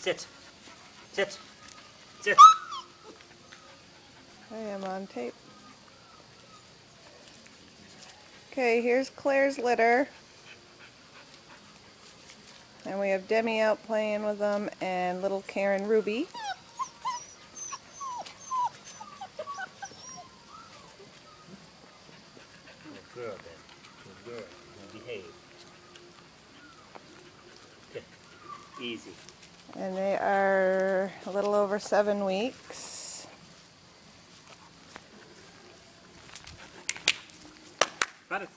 Sit. Sit. Sit. I am on tape. Okay, here's Claire's litter. And we have Demi out playing with them and little Karen Ruby. Good girl, then. Good girl. Now behave. Good. Easy. And they are a little over 7 weeks. Butter.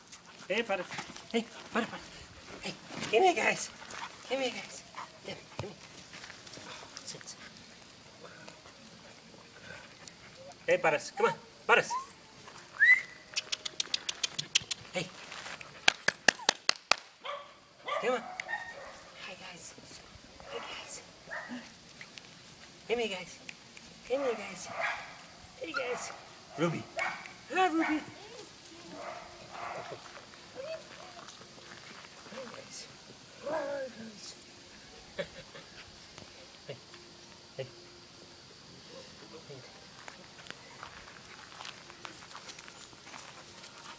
Hey, Butter. Hey, Butter, Butter. Hey, come here, guys. Come here, guys. Come here. Sit. Hey, Butters. Come on. Butters. Hey. Come on. Hi, guys. Hi, guys. Come here, guys. Come here, guys. Hey, guys. Ruby. Hi, Ruby. Hi, guys. Hi, guys. Hey. Hey.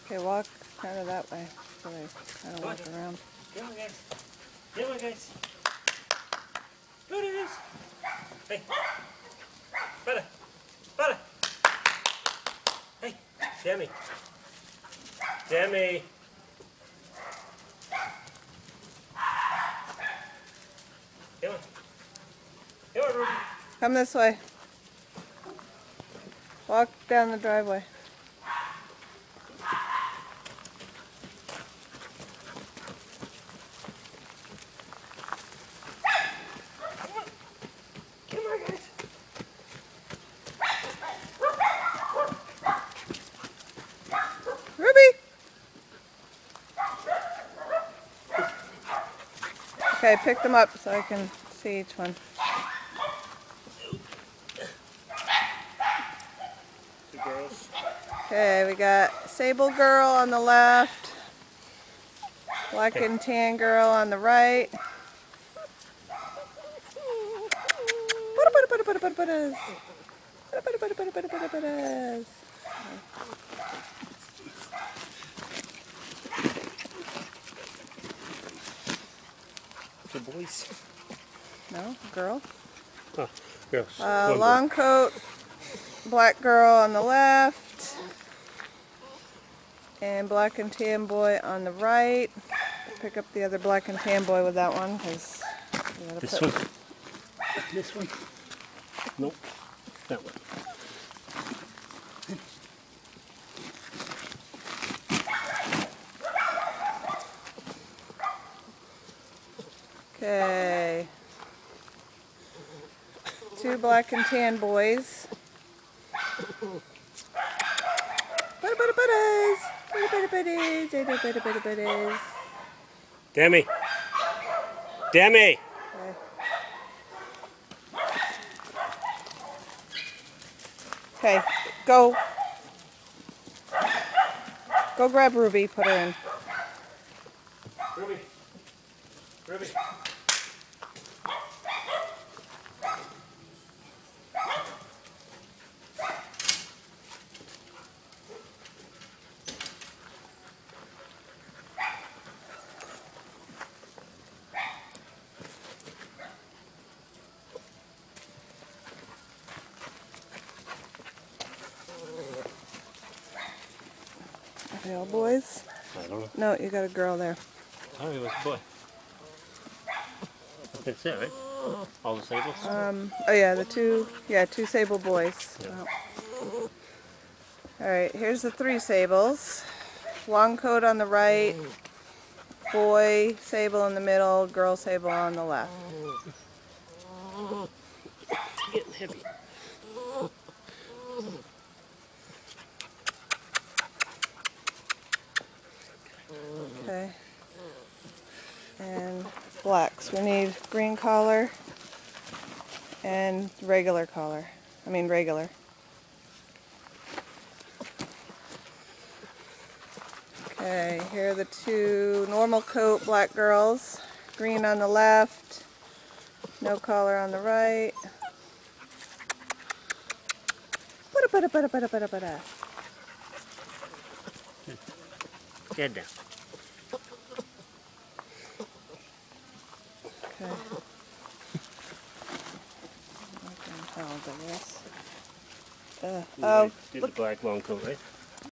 Okay, walk kind of that way. So they kind of walk around. Come on, guys. Come on, guys. Good it is. Hey. Butter. Butter. Hey. Demi. Demi. Come on. Come on, Ruby. Come this way. Walk down the driveway. Come on, guys. Ruby! Okay, pick them up so I can see each one. Two girls. Okay, we got Sable Girl on the left, Black and Tan Girl on the right. Two boys. No, girl. Oh, girls. Long coat, Black Girl on the left, and Black and Tan Boy on the right. Pick up the other Black and Tan Boy with that one, because This one. This one. Nope. That one. Okay. Two Black and Tan Boys. Demi. Demi. Okay, go. Go grab Ruby, put her in. Ruby. Ruby. Are they all boys? I don't know. No, you got a girl there. Oh, he was a boy. That's it, right? All the sables? Oh yeah, two Sable boys. Yeah. Oh. Alright, here's the 3 Sables. Long coat on the right, boy Sable in the middle, girl Sable on the left. It's getting heavy. Okay. And blacks. We need green collar and regular collar. I mean regular. Okay, here are the 2 normal coat black girls. Green on the left, No collar on the right. Bada. Head down. Okay. I can hold this. You Oh, did look. the black long coat, right?